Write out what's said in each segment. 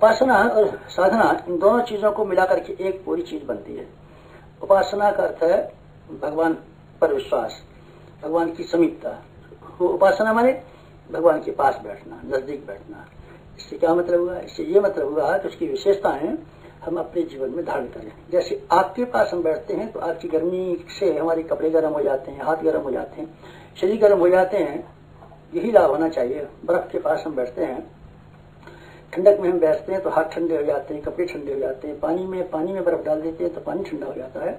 उपासना और साधना, इन दोनों चीजों को मिलाकर के एक पूरी चीज बनती है। उपासना का अर्थ है भगवान पर विश्वास, भगवान की समीपता। वो उपासना माने भगवान के पास बैठना, नजदीक बैठना। इससे क्या मतलब हुआ? इससे ये मतलब हुआ कि उसकी विशेषताएं हम अपने जीवन में धारण करें। जैसे आग के पास हम बैठते हैं तो आग की गर्मी से हमारे कपड़े गर्म हो जाते हैं, हाथ गर्म हो जाते हैं, शरीर गर्म हो जाते हैं। यही लाभ होना चाहिए। बर्फ के पास हम बैठते हैं, ठंडक में हम बैठते हैं तो हाथ ठंडे हो जाते हैं, कपड़े ठंडे हो जाते हैं। पानी में बर्फ डाल देते हैं तो पानी ठंडा हो जाता है।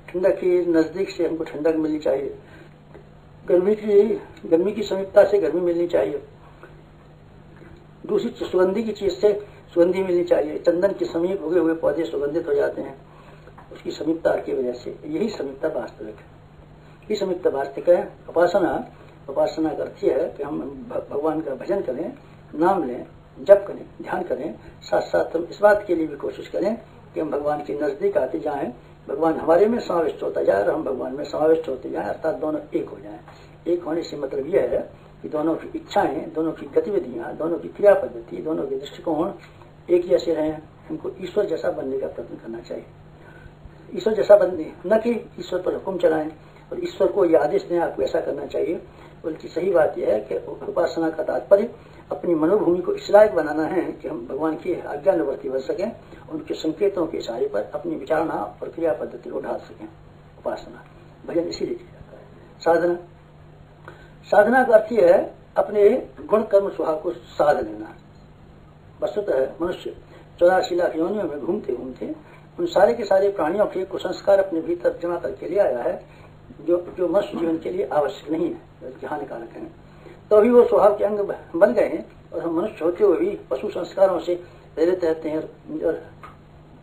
ठंडक की नजदीक से हमको ठंडक मिलनी चाहिए, गर्मी की समीपता से गर्मी मिलनी चाहिए। दूसरी सुगंधी की चीज से सुगंधी मिलनी चाहिए। चंदन के समीप उगे हुए पौधे सुगंधित हो जाते हैं उसकी समीपता की वजह से। यही समीपता वास्तविक है, यही समीपता वास्तविक है। उपासना का अर्थ है कि हम भगवान का भजन करें, नाम लें, जप करें, ध्यान करें। साथ साथ हम इस बात के लिए भी कोशिश करें कि हम भगवान के नजदीक आते जाएं, भगवान हमारे में समाविष्ट होता जाए और हम भगवान में समाविष्ट होते जाएं, अर्थात दोनों एक हो जाएं। एक होने से मतलब यह है कि दोनों की इच्छाएं, दोनों की गतिविधियां, दोनों की क्रिया पद्धति, दोनों के दृष्टिकोण एक जैसे रहें। हमको ईश्वर जैसा बनने का प्रयत्न करना चाहिए। ईश्वर जैसा बनने, न कि ईश्वर पर हुक्म चलाएं और ईश्वर को यह आदेश दें आपको ऐसा करना चाहिए। बल्कि सही बात यह है कि उपासना का तात्पर्य अपनी मनोभूमि को इस लायक बनाना है कि हम भगवान की आज्ञानुवर्ती बन सकें, उनके संकेतों के इशारे पर अपनी विचारणा और क्रिया पद्धति को ढाल सकें। उपासना भजन इसीलिए किया जाता है। साधना का अर्थ है अपने गुण कर्म स्वभाव को साध लेना। वस्तुतः मनुष्य 84 लाख योनियों में घूमते घूमते उन सारे के सारे प्राणियों के कुसंस्कार अपने भीतर जमा करके ले आया है, जो मनुष्य जीवन के लिए आवश्यक नहीं है, बल्कि हानिकारक है। तो अभी वो स्वभाव के अंग बन गए हैं और हम मनुष्य होते हुए भी पशु संस्कारों से प्रेरित रहते हैं और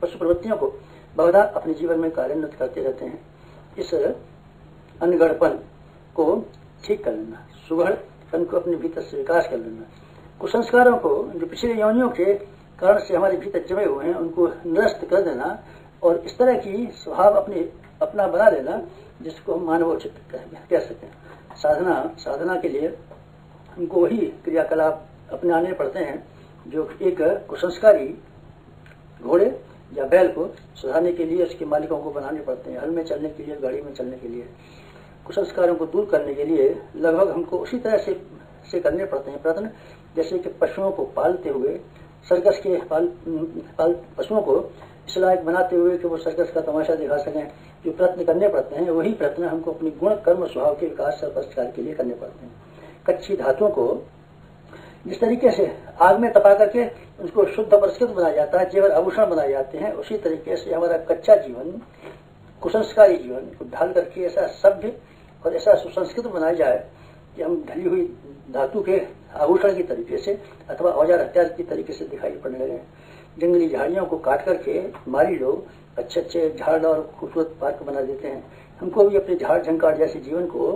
पशु प्रवृत्तियों को बहुधा अपने जीवन में कार्यान्वित करते रहते हैं। इस अनगढ़पन को ठीक कर लेना, सुगढ़पन को अपने भीतर से विकास कर लेना, कुसंस्कारों को जो पिछले योनियों के कारण से हमारे भीतर जमे हुए हैं उनको निरस्त कर देना और इस तरह की स्वभाव अपना बना लेना जिसको हम मानवोचित कह सकें। साधना के लिए हमको वही क्रियाकलाप अपनाने पड़ते हैं जो एक कुसंस्कारी घोड़े या बैल को सुधारने के लिए उसके मालिकों को बनाने पड़ते हैं। हल में चलने के लिए, गाड़ी में चलने के लिए, कुसंस्कारों को दूर करने के लिए लगभग हमको उसी तरह से करने पड़ते हैं प्रयत्न जैसे कि पशुओं को पालते हुए, सर्कस के पशुओं को इस लायक बनाते हुए कि वो सर्कस का तमाशा दिखा सकें, जो प्रयत्न करने पड़ते हैं वही प्रयत्न हमको अपनी गुण कर्म स्वभाव के विकास और के लिए करने पड़ते हैं। कच्ची धातुओं को जिस तरीके से आग में तपा करके उसको शुद्ध परिष्कृत बनाया जाता है, जेवर आभूषण बनाए जाते हैं, उसी तरीके से हमारा कच्चा जीवन, कुसंस्कारी जीवन को ढाल करके ऐसा सभ्य और ऐसा सुसंस्कृत बनाया जाए कि हम ढली हुई धातु के आभूषण की तरीके से अथवा औजार हथियार की तरीके से दिखाई पड़ने लगे। जंगली झाड़ियों को काट करके मारी लोग अच्छे अच्छे झाड़ और खूबसूरत पार्क बना देते हैं। हमको भी अपने झाड़ झंकार जैसे जीवन को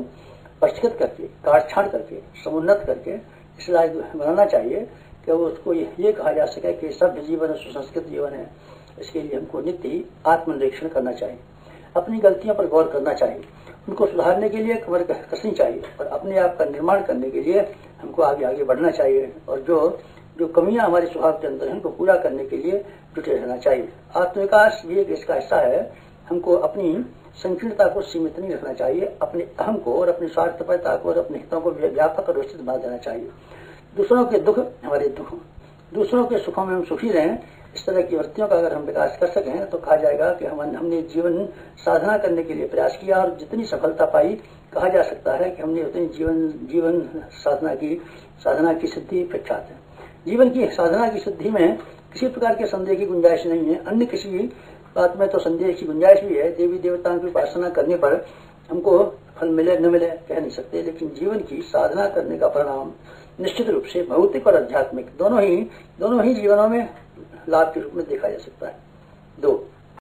परिष्कृत करके, काट छाट करके, समुन्नत करके इस लायक बनाना चाहिए कि वो उसको ये कहा जा सके कि सभ्य जीवन है, सुसंस्कृत जीवन है। इसके लिए हमको नित्य ही आत्मनिरीक्षण करना चाहिए, अपनी गलतियों पर गौर करना चाहिए, उनको सुधारने के लिए कमर कसनी चाहिए और अपने आप का निर्माण करने के लिए हमको आगे बढ़ना चाहिए और जो कमियां हमारे स्वभाव के अंदर हैं उनको पूरा करने के लिए जुटे रहना चाहिए। आत्मविकास भी एक इसका हिस्सा है। हमको अपनी संकीर्णता को सीमित नहीं रखना चाहिए, अपने अहम को और अपनी स्वार्थपरता को और अपने हितों को व्यापक और विस्तृत बना देना चाहिए। दूसरों के दुख हमारे दुख, दूसरों के सुखों में हम सुखी रहें, इस तरह की वृत्तियों का अगर हम विकास कर सकें तो कहा जाएगा कि हमने जीवन साधना करने के लिए प्रयास किया और जितनी सफलता पाई कहा जा सकता है कि हमने उतनी जीवन साधना की सिद्धि प्रख्यात है। जीवन की साधना की सिद्धि में किसी प्रकार के संदेह की गुंजाइश नहीं है। अन्य किसी बात में तो संदेह की गुंजाइश भी है। देवी देवताओं की उपासना करने पर हमको फल मिले न मिले कह नहीं सकते, लेकिन जीवन की साधना करने का परिणाम निश्चित रूप से भौतिक और आध्यात्मिक दोनों ही जीवनों में लाभ के रूप में देखा जा सकता है। 2